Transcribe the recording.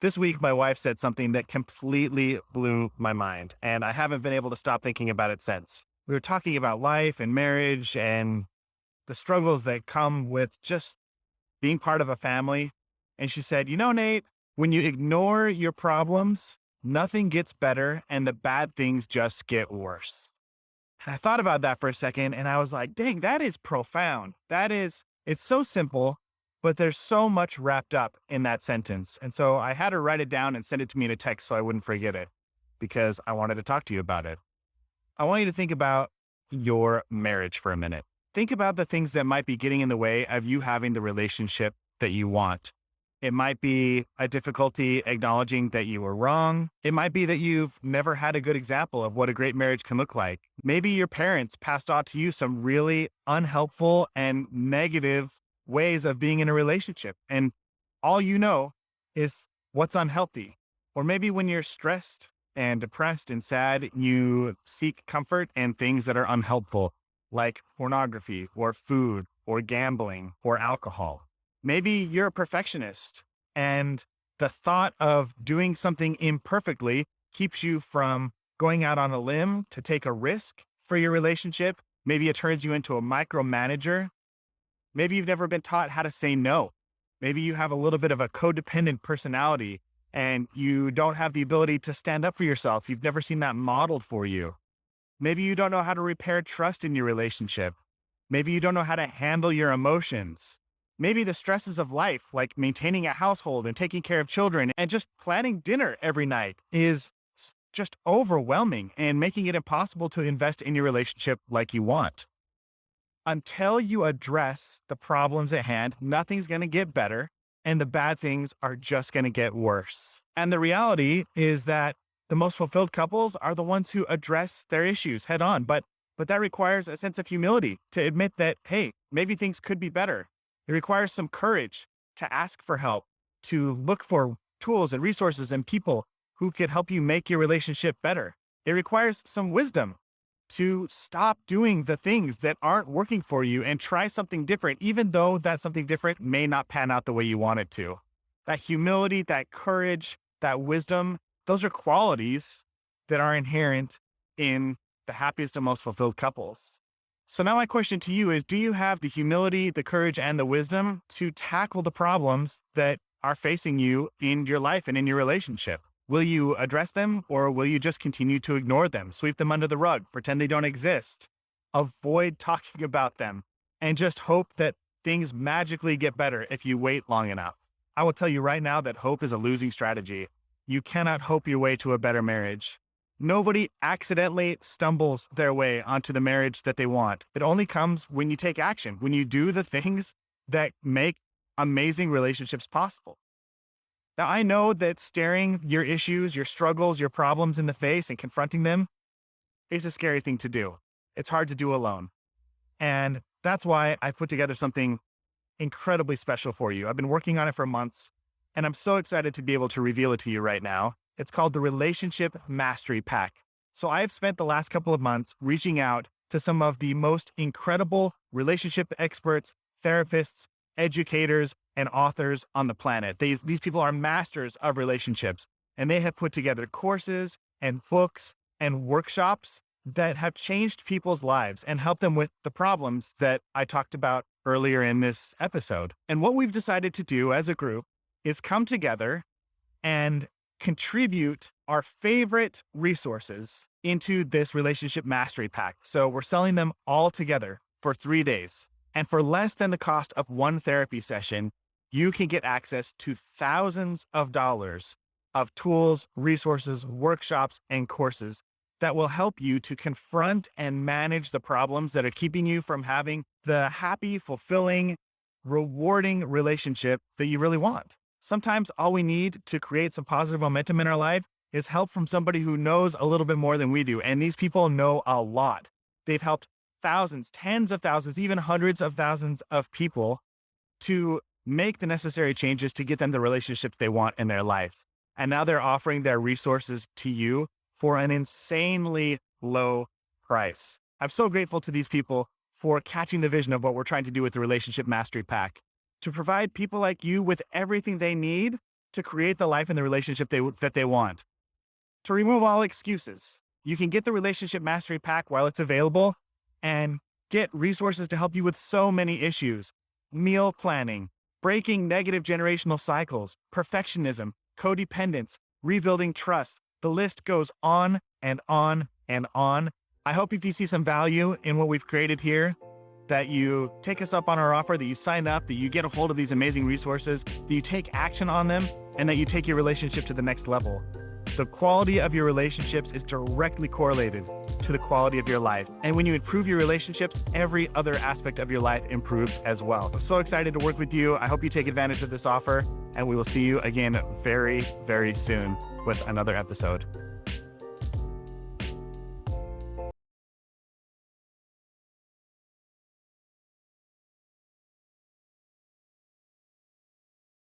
This week, my wife said something that completely blew my mind, and I haven't been able to stop thinking about it since. We were talking about life and marriage and the struggles that come with just being part of a family. And she said, Nate, when you ignore your problems, nothing gets better and the bad things just get worse. And I thought about that for a second and I was like, dang, that is profound. It's so simple, but there's so much wrapped up in that sentence. And so I had her write it down and send it to me in a text so I wouldn't forget it because I wanted to talk to you about it. I want you to think about your marriage for a minute. Think about the things that might be getting in the way of you having the relationship that you want. It might be a difficulty acknowledging that you were wrong. It might be that you've never had a good example of what a great marriage can look like. Maybe your parents passed on to you some really unhelpful and negative ways of being in a relationship. And all you know is what's unhealthy. Or maybe when you're stressed and depressed and sad, you seek comfort in things that are unhelpful, like pornography or food or gambling or alcohol. Maybe you're a perfectionist and the thought of doing something imperfectly keeps you from going out on a limb to take a risk for your relationship. Maybe it turns you into a micromanager. Maybe you've never been taught how to say no. Maybe you have a little bit of a codependent personality and you don't have the ability to stand up for yourself. You've never seen that modeled for you. Maybe you don't know how to repair trust in your relationship. Maybe you don't know how to handle your emotions. Maybe the stresses of life, like maintaining a household and taking care of children and just planning dinner every night is just overwhelming and making it impossible to invest in your relationship like you want. Until you address the problems at hand, nothing's going to get better and the bad things are just going to get worse. And the reality is that the most fulfilled couples are the ones who address their issues head on. But that requires a sense of humility to admit that, hey, maybe things could be better. It requires some courage to ask for help, to look for tools and resources and people who could help you make your relationship better. It requires some wisdom to stop doing the things that aren't working for you and try something different, even though that something different may not pan out the way you want it to. That humility, that courage, that wisdom, those are qualities that are inherent in the happiest and most fulfilled couples. So now my question to you is, do you have the humility, the courage, and the wisdom to tackle the problems that are facing you in your life and in your relationship? Will you address them or will you just continue to ignore them, sweep them under the rug, pretend they don't exist, avoid talking about them, and just hope that things magically get better if you wait long enough? I will tell you right now that hope is a losing strategy. You cannot hope your way to a better marriage. Nobody accidentally stumbles their way onto the marriage that they want. It only comes when you take action, when you do the things that make amazing relationships possible. Now, I know that staring your issues, your struggles, your problems in the face and confronting them is a scary thing to do. It's hard to do alone. And that's why I put together something incredibly special for you. I've been working on it for months, and I'm so excited to be able to reveal it to you right now. It's called the Relationship Mastery Pack. So I have spent the last couple of months reaching out to some of the most incredible relationship experts, therapists, educators, and authors on the planet. These people are masters of relationships, and they have put together courses and books and workshops that have changed people's lives and helped them with the problems that I talked about earlier in this episode. And what we've decided to do as a group is come together and contribute our favorite resources into this relationship mastery pack. So we're selling them all together for 3 days. And for less than the cost of one therapy session, you can get access to thousands of dollars of tools, resources, workshops, and courses that will help you to confront and manage the problems that are keeping you from having the happy, fulfilling, rewarding relationship that you really want. Sometimes all we need to create some positive momentum in our life is help from somebody who knows a little bit more than we do. And these people know a lot. They've helped thousands, tens of thousands, even hundreds of thousands of people to make the necessary changes to get them the relationships they want in their life. And now they're offering their resources to you for an insanely low price. I'm so grateful to these people for catching the vision of what we're trying to do with the Relationship Mastery Pack, to provide people like you with everything they need to create the life and the relationship that they want. To remove all excuses, you can get the Relationship Mastery Pack while it's available and get resources to help you with so many issues: meal planning, breaking negative generational cycles, perfectionism, codependence, rebuilding trust. The list goes on and on and on. I hope if you see some value in what we've created here, that you take us up on our offer, that you sign up, that you get a hold of these amazing resources, that you take action on them, and that you take your relationship to the next level. The quality of your relationships is directly correlated to the quality of your life. And when you improve your relationships, every other aspect of your life improves as well. I'm so excited to work with you. I hope you take advantage of this offer, and we will see you again very, very soon with another episode.